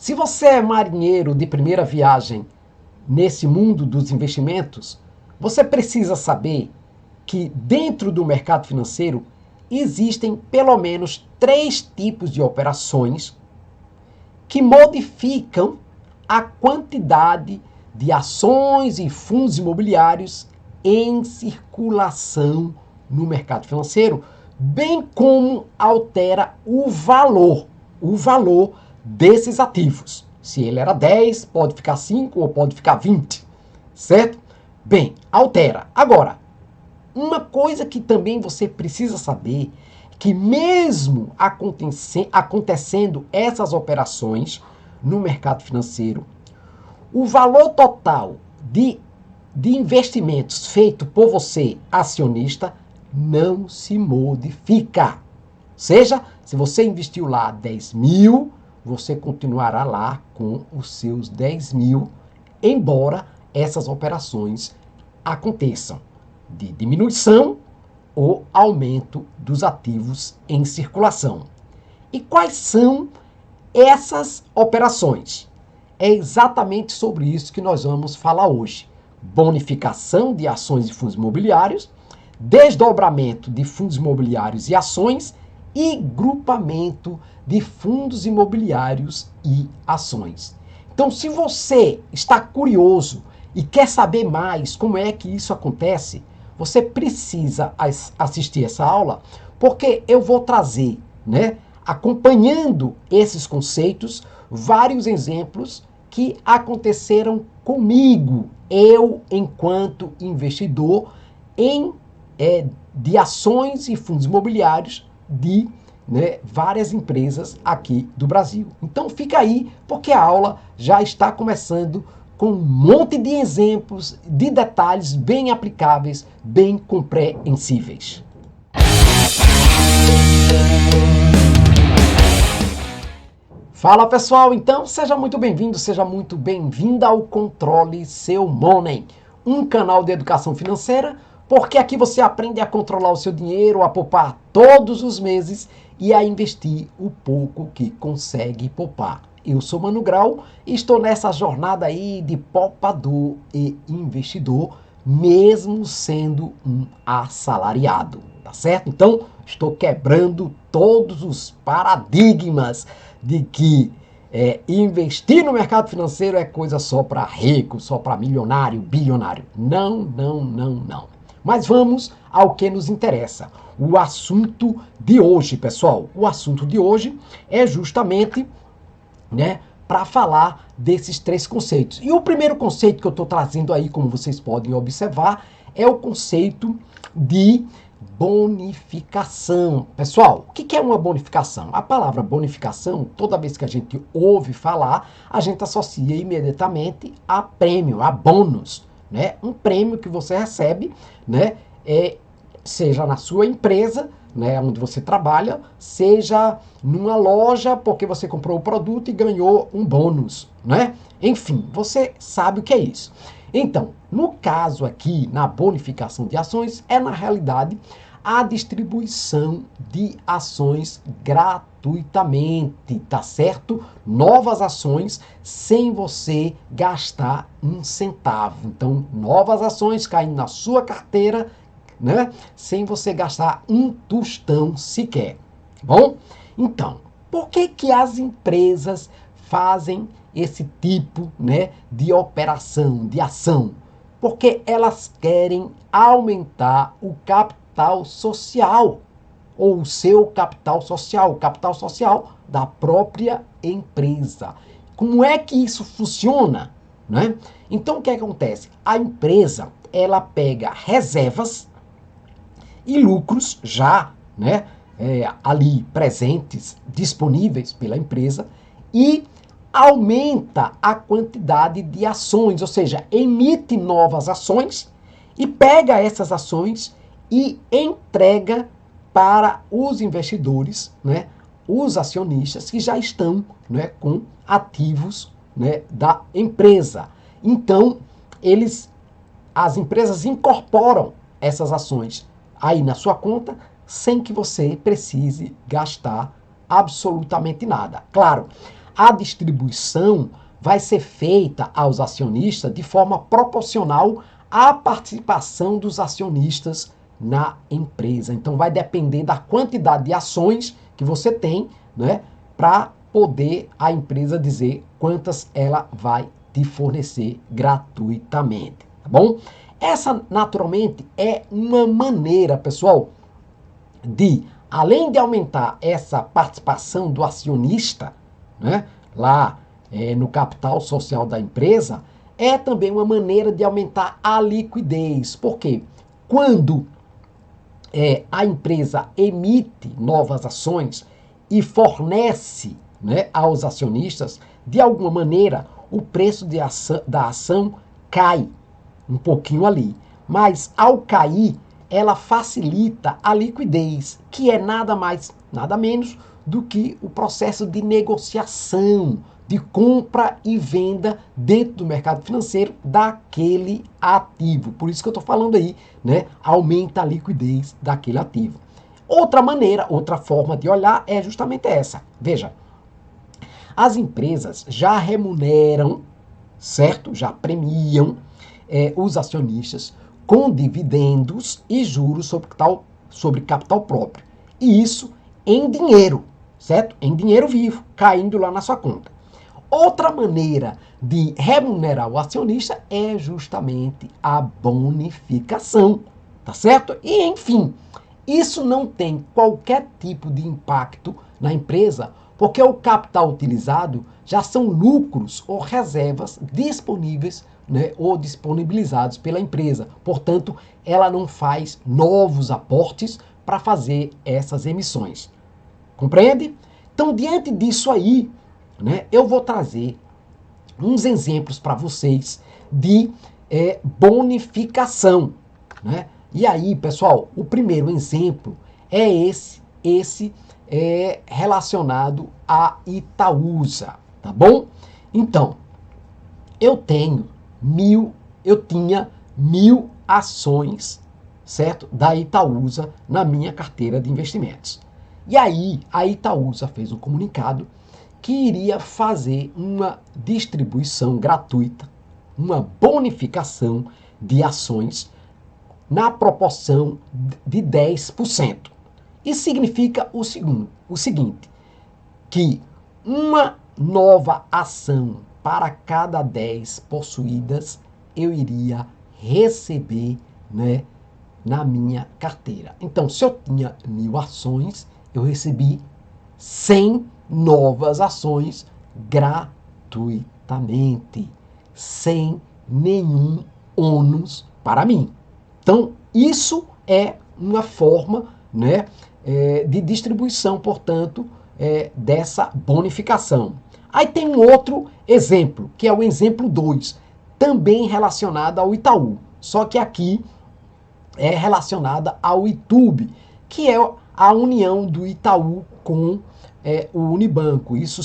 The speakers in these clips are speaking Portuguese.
Se você é marinheiro de primeira viagem nesse mundo dos investimentos, você precisa saber que dentro do mercado financeiro existem pelo menos 3 tipos de operações que modificam a quantidade de ações e fundos imobiliários em circulação no mercado financeiro, bem como altera o valor desses ativos. Se ele era 10, pode ficar 5 ou pode ficar 20, certo? Bem, altera. Agora, uma coisa que também você precisa saber, que mesmo acontecendo essas operações no mercado financeiro, o valor total de investimentos feito por você, acionista, não se modifica. Ou seja, se você investiu lá 10 mil, você continuará lá com os seus 10 mil, embora essas operações aconteçam de diminuição ou aumento dos ativos em circulação. E quais são essas operações? É exatamente sobre isso que nós vamos falar hoje. Bonificação de ações e fundos imobiliários, desdobramento de fundos imobiliários e ações e grupamento de fundos imobiliários e ações. Então, se você está curioso e quer saber mais como é que isso acontece, você precisa assistir essa aula, porque eu vou trazer, acompanhando esses conceitos, vários exemplos que aconteceram comigo, eu enquanto investidor de ações e fundos imobiliários de várias empresas aqui do Brasil. Então fica aí, porque a aula já está começando com um monte de exemplos, de detalhes bem aplicáveis, bem compreensíveis. Fala pessoal, então seja muito bem-vindo, seja muito bem-vinda ao Controle Seu Money, um canal de educação financeira, porque aqui você aprende a controlar o seu dinheiro, a poupar todos os meses e a investir o pouco que consegue poupar. Eu sou Mano Grau e estou nessa jornada aí de poupador e investidor, mesmo sendo um assalariado, tá certo? Então, estou quebrando todos os paradigmas de que investir no mercado financeiro é coisa só para rico, só para milionário, bilionário. Não, não, não, não. Mas vamos ao que nos interessa. O assunto de hoje, pessoal. O assunto de hoje é justamente para falar desses 3 conceitos. E o primeiro conceito que eu estou trazendo aí, como vocês podem observar, é o conceito de bonificação. Pessoal, o que é uma bonificação? A palavra bonificação, toda vez que a gente ouve falar, a gente associa imediatamente a prêmio, a bônus, um prêmio que você recebe, seja na sua empresa, onde você trabalha, seja numa loja porque você comprou o produto e ganhou um bônus, Enfim, você sabe o que é isso. Então, no caso aqui, na bonificação de ações, é na realidade a distribuição de ações gratuitamente, tá certo? Novas ações sem você gastar um centavo. Então, novas ações caindo na sua carteira, sem você gastar um tostão sequer. Bom, então, por que as empresas fazem esse tipo, de operação, de ação? Porque elas querem aumentar o capital social, ou o seu capital social, o capital social da própria empresa. Como é que isso funciona? Então, o que acontece? A empresa, ela pega reservas e lucros já, ali presentes, disponíveis pela empresa, e aumenta a quantidade de ações, ou seja, emite novas ações e pega essas ações e entrega para os investidores, os acionistas que já estão com ativos da empresa. Então, as empresas incorporam essas ações aí na sua conta sem que você precise gastar absolutamente nada. Claro, a distribuição vai ser feita aos acionistas de forma proporcional à participação dos acionistas na empresa. Então vai depender da quantidade de ações que você tem, né, para poder a empresa dizer quantas ela vai te fornecer gratuitamente, tá bom? Essa, naturalmente, é uma maneira, pessoal, de, além de aumentar essa participação do acionista, né, lá no capital social da empresa, é também uma maneira de aumentar a liquidez. Porque quando a empresa emite novas ações e fornece, né, aos acionistas, de alguma maneira, o preço da ação cai um pouquinho ali. Mas ao cair, ela facilita a liquidez, que é nada mais, nada menos do que o processo de negociação, de compra e venda dentro do mercado financeiro daquele ativo. Por isso que eu estou falando aí, né? Aumenta a liquidez daquele ativo. Outra maneira, outra forma de olhar é justamente essa. Veja, as empresas já remuneram, certo? Já premiam os acionistas com dividendos e juros sobre capital próprio. E isso em dinheiro, certo? Em dinheiro vivo, caindo lá na sua conta. Outra maneira de remunerar o acionista é justamente a bonificação, tá certo? E, enfim, isso não tem qualquer tipo de impacto na empresa, porque o capital utilizado já são lucros ou reservas disponíveis, né, ou disponibilizados pela empresa. Portanto, ela não faz novos aportes para fazer essas emissões. Compreende? Então, diante disso aí, né, eu vou trazer uns exemplos para vocês de bonificação, né? E aí, pessoal, o primeiro exemplo é esse relacionado à Itaúsa, tá bom? Então, eu tinha 1.000 ações, certo? Da Itaúsa na minha carteira de investimentos. E aí, a Itaúsa fez um comunicado que iria fazer uma distribuição gratuita, uma bonificação de ações na proporção de 10%. Isso significa o seguinte, que uma nova ação para cada 10 possuídas eu iria receber, né, na minha carteira. Então, se eu tinha 1.000 ações, eu recebi 100 novas ações gratuitamente, sem nenhum ônus para mim. Então, isso é uma forma, né, de distribuição, portanto, dessa bonificação. Aí tem um outro exemplo, que é o exemplo 2, também relacionado ao Itaú, só que aqui é relacionada ao Itaú, que é a união do Itaú com o Unibanco. Isso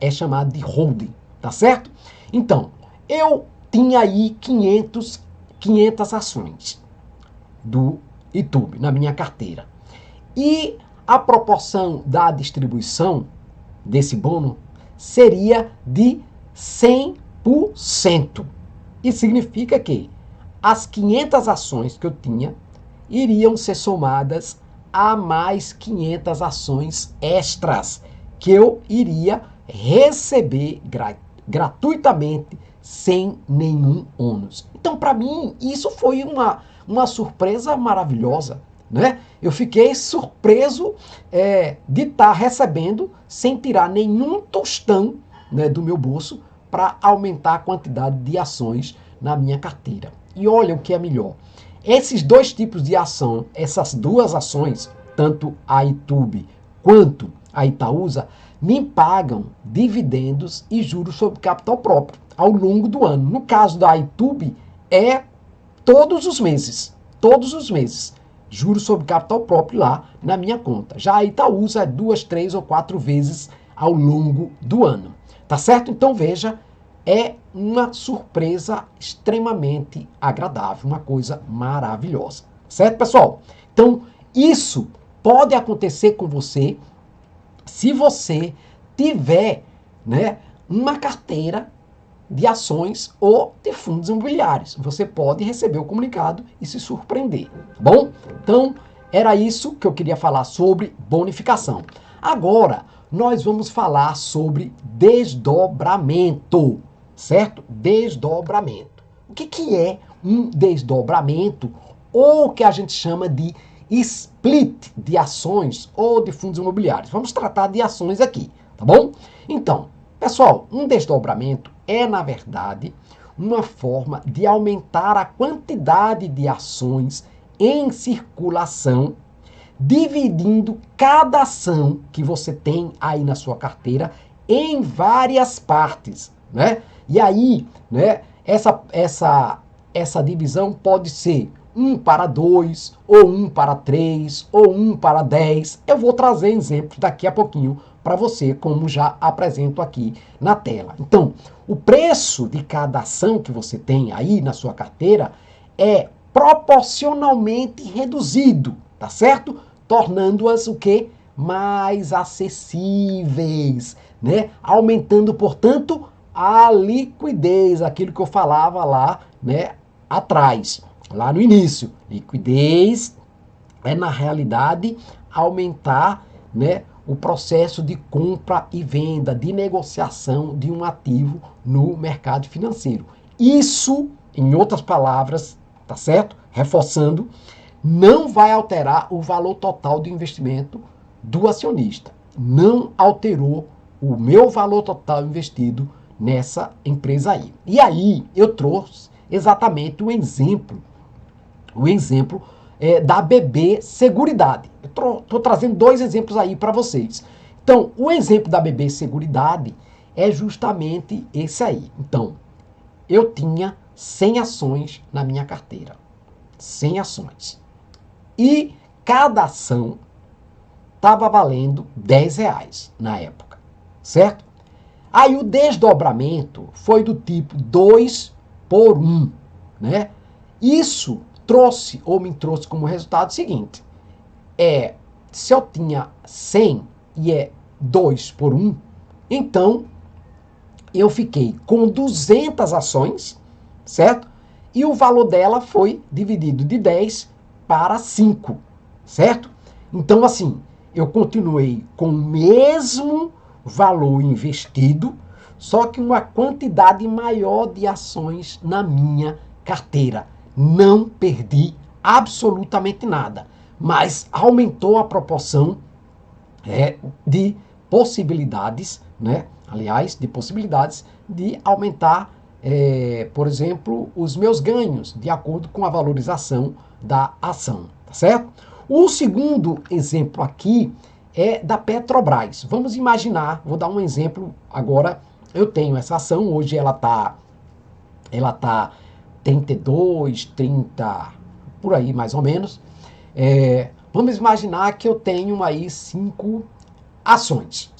é chamado de holding, tá certo? Então, eu tinha aí 500 ações do Itaú na minha carteira. E a proporção da distribuição desse bônus seria de 100%. Isso significa que as 500 ações que eu tinha iriam ser somadas a mais 500 ações extras que eu iria receber gratuitamente sem nenhum ônus. Então, para mim, isso foi uma surpresa maravilhosa, né? Eu fiquei surpreso de estar recebendo sem tirar nenhum tostão, né, do meu bolso para aumentar a quantidade de ações na minha carteira. E olha o que é melhor. Esses dois tipos de ação, essas duas ações, tanto a Itaú quanto a Itaúsa, me pagam dividendos e juros sobre capital próprio ao longo do ano. No caso da Itaú, é todos os meses, juros sobre capital próprio lá na minha conta. Já a Itaúsa é 2, 3 ou 4 vezes ao longo do ano. Tá certo? Então veja, é uma surpresa extremamente agradável, uma coisa maravilhosa. Certo, pessoal? Então, isso pode acontecer com você se você tiver né, uma carteira de ações ou de fundos imobiliários. Você pode receber o comunicado e se surpreender, tá bom? Então, era isso que eu queria falar sobre bonificação. Agora, nós vamos falar sobre desdobramento, certo? Desdobramento. O que é um desdobramento ou o que a gente chama de split de ações ou de fundos imobiliários? Vamos tratar de ações aqui, tá bom? Então, pessoal, um desdobramento é, na verdade, uma forma de aumentar a quantidade de ações em circulação, dividindo cada ação que você tem aí na sua carteira em várias partes, né? E aí, né, essa divisão pode ser 1 para 2, ou 1 para 3, ou 1 para 10. Eu vou trazer exemplos daqui a pouquinho para você, como já apresento aqui na tela. Então, o preço de cada ação que você tem aí na sua carteira é proporcionalmente reduzido, tá certo? Tornando-as o quê? Mais acessíveis, né? Aumentando, portanto, a liquidez, aquilo que eu falava lá, né, atrás, lá no início. Liquidez é, na realidade, aumentar, né, o processo de compra e venda, de negociação de um ativo no mercado financeiro. Isso, em outras palavras, tá certo? Reforçando, não vai alterar o valor total do investimento do acionista. Não alterou o meu valor total investido nessa empresa aí. E aí eu trouxe exatamente o exemplo da BB Seguridade. Eu estou trazendo dois exemplos aí para vocês. Então, o exemplo da BB Seguridade é justamente esse aí. Então, eu tinha 100 ações na minha carteira. 100 ações. E cada ação estava valendo R$ 10 na época, certo? Aí o desdobramento foi do tipo 2 por 1, né? Isso me trouxe como resultado o seguinte, se eu tinha 100 e é 2 por 1, então eu fiquei com 200 ações, certo? E o valor dela foi dividido de 10 para 5, certo? Então, assim, eu continuei com o mesmo valor investido, só que uma quantidade maior de ações na minha carteira. Não perdi absolutamente nada, mas aumentou a proporção de possibilidades, né? Aliás, de possibilidades de aumentar, por exemplo, os meus ganhos, de acordo com a valorização da ação, tá certo? O segundo exemplo aqui é da Petrobras. Vamos imaginar, vou dar um exemplo agora, eu tenho essa ação, hoje ela tá 32, 30, por aí mais ou menos. Vamos imaginar que eu tenho aí 5 ações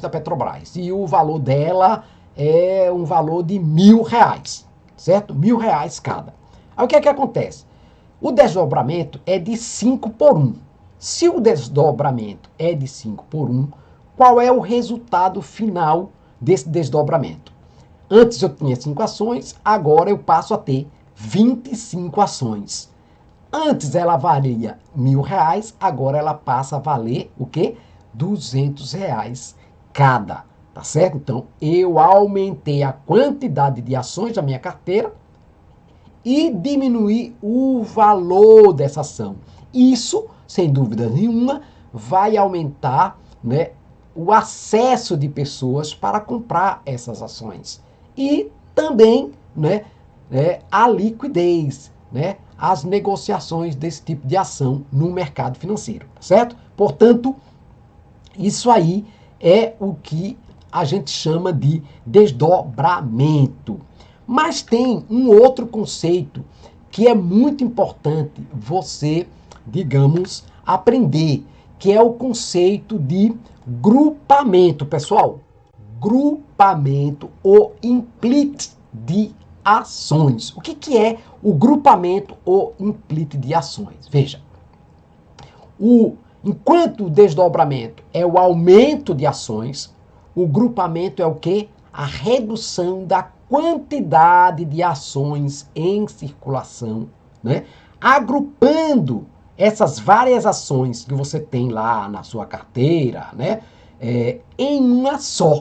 da Petrobras, e o valor dela é um valor de R$ 1.000, certo? R$ 1.000 cada. Aí o que é que acontece? O desdobramento é de 5 por 1. Se o desdobramento é de 5 por 1, qual é o resultado final desse desdobramento? Antes eu tinha 5 ações, agora eu passo a ter 25 ações. Antes ela valia R$ 1.000, agora ela passa a valer o quê? R$ 200 cada, tá certo? Então eu aumentei a quantidade de ações da minha carteira e diminuir o valor dessa ação. Isso, sem dúvida nenhuma, vai aumentar, né, o acesso de pessoas para comprar essas ações. E também, né, a liquidez, né, as negociações desse tipo de ação no mercado financeiro, certo? Portanto, isso aí é o que a gente chama de desdobramento. Mas tem um outro conceito que é muito importante você, digamos, aprender, que é o conceito de grupamento, pessoal. Grupamento ou split de ações. O que é o grupamento ou split de ações? Veja, enquanto o desdobramento é o aumento de ações, O grupamento é o quê? A redução da quantidade de ações em circulação, né? Agrupando essas várias ações que você tem lá na sua carteira, né? Em uma só,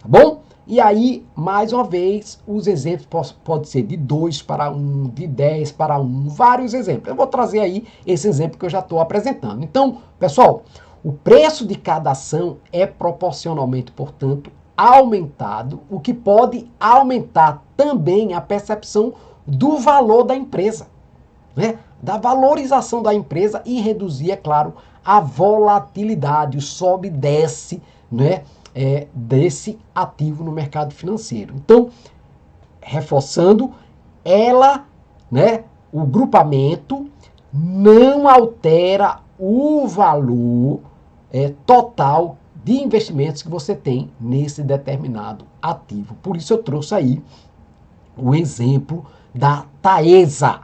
tá bom? E aí, mais uma vez, os exemplos podem ser de 2 para 1, de 10 para 1, vários exemplos. Eu vou trazer aí esse exemplo que eu já estou apresentando. Então, pessoal, o preço de cada ação é proporcionalmente, portanto, aumentado, o que pode aumentar também a percepção do valor da empresa, né? Da valorização da empresa e reduzir, é claro, a volatilidade, o sobe e desce, né? Desse ativo no mercado financeiro. Então, reforçando, ela, né, o grupamento não altera o valor total de investimentos que você tem nesse determinado ativo. Por isso eu trouxe aí o exemplo da Taesa,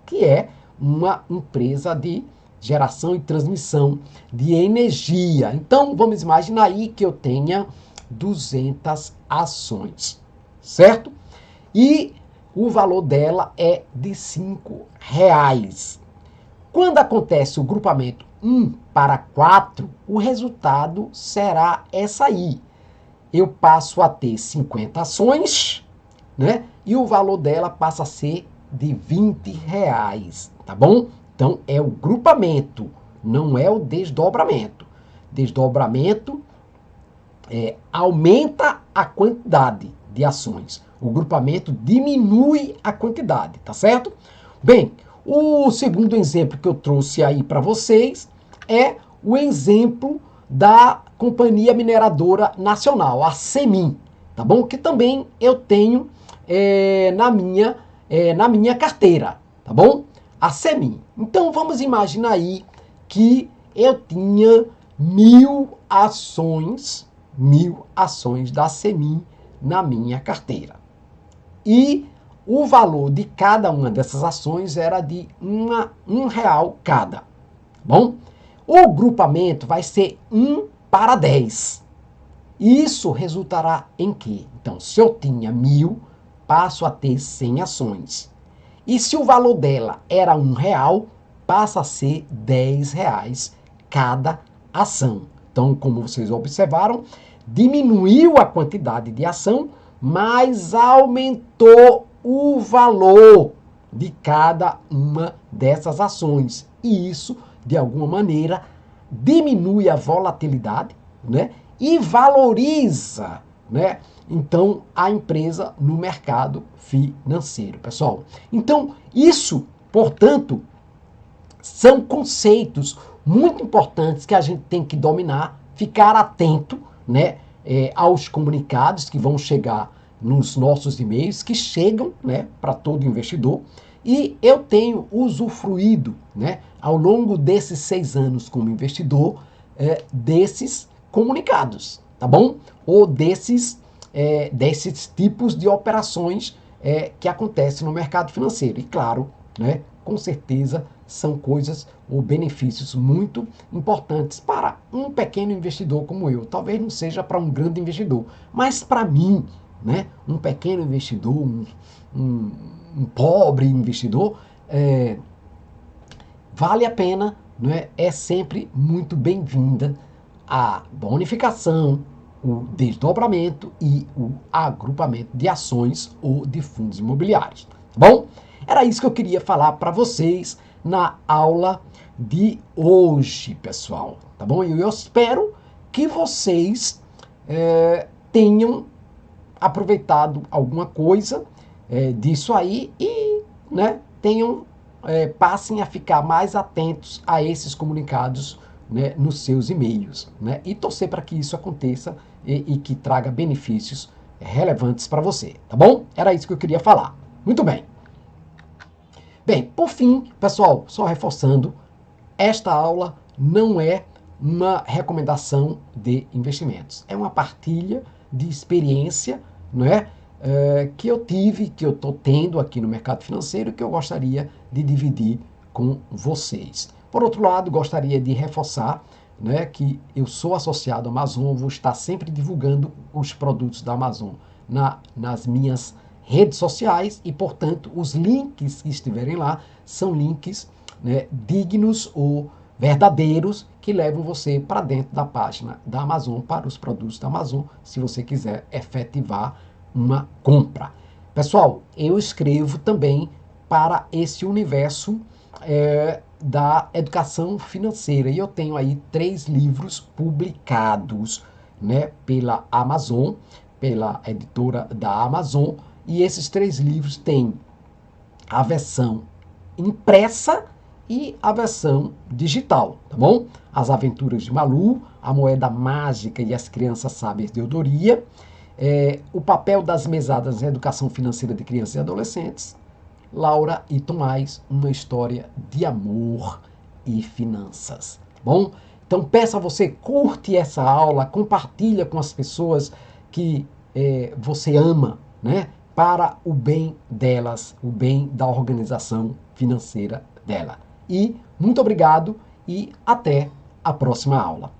que é uma empresa de geração e transmissão de energia. Então, vamos imaginar aí que eu tenha 200 ações, certo? E o valor dela é de R$ 5. Quando acontece o grupamento 1 para 4, o resultado será essa aí. Eu passo a ter 50 ações, né? E o valor dela passa a ser de R$ 20, tá bom? Então é o grupamento, não é o desdobramento. Desdobramento aumenta a quantidade de ações. O grupamento diminui a quantidade, tá certo? Bem, o segundo exemplo que eu trouxe aí para vocês é o exemplo da Companhia Mineradora Nacional, a CEMIN, tá bom? Que também eu tenho na minha carteira, tá bom? A CEMIN. Então vamos imaginar aí que eu tinha 1.000 ações da CEMIN na minha carteira. E o valor de cada uma dessas ações era de R$ 1 cada. Bom, o grupamento vai ser 1 para 10. Isso resultará em quê? Então, se eu tinha 1.000, passo a ter 100 ações. E se o valor dela era R$ 1, passa a ser R$ 10 cada ação. Então, como vocês observaram, diminuiu a quantidade de ação, mas aumentou o valor de cada uma dessas ações. E isso, de alguma maneira, diminui a volatilidade, né? E valoriza, né? Então, a empresa no mercado financeiro, pessoal. Então, isso, portanto, são conceitos muito importantes que a gente tem que dominar, ficar atento, né, aos comunicados que vão chegar nos nossos e-mails, que chegam, né, para todo investidor. E eu tenho usufruído, né, ao longo desses 6 anos como investidor, desses comunicados, tá bom? Ou desses tipos de operações que acontecem no mercado financeiro. E claro, né, com certeza são coisas ou benefícios muito importantes para um pequeno investidor como eu. Talvez não seja para um grande investidor, mas para mim, né, um pequeno investidor, um pobre investidor, vale a pena, né, é sempre muito bem-vinda a bonificação, o desdobramento e o agrupamento de ações ou de fundos imobiliários. Tá bom? Era isso que eu queria falar para vocês na aula de hoje, pessoal. Tá bom? E eu espero que vocês tenham aproveitado alguma coisa disso aí e, né, passem a ficar mais atentos a esses comunicados, né, nos seus e-mails, né, e torcer para que isso aconteça e que traga benefícios relevantes para você, tá bom? Era isso que eu queria falar. Muito bem. Bem, por fim, pessoal, só reforçando, esta aula não é uma recomendação de investimentos. É uma partilha de experiência, não é? Que eu tive, que eu estou tendo aqui no mercado financeiro e que eu gostaria de dividir com vocês. Por outro lado, gostaria de reforçar, né, que eu sou associado à Amazon, vou estar sempre divulgando os produtos da Amazon nas minhas redes sociais e, portanto, os links que estiverem lá são links, né, dignos ou verdadeiros que levam você para dentro da página da Amazon para os produtos da Amazon, se você quiser efetivar uma compra. Pessoal, eu escrevo também para esse universo da educação financeira e eu tenho aí 3 livros publicados, né, pela Amazon, pela editora da Amazon, e esses 3 livros têm a versão impressa e a versão digital, tá bom? As Aventuras de Malu, A Moeda Mágica e as Crianças Sábias de Eudoria, O Papel das Mesadas na Educação Financeira de Crianças e Adolescentes, Laura e Tomás, Uma História de Amor e Finanças, tá bom? Então peço a você, curte essa aula, compartilha com as pessoas que você ama, né? Para o bem delas, o bem da organização financeira dela. E muito obrigado e até a próxima aula.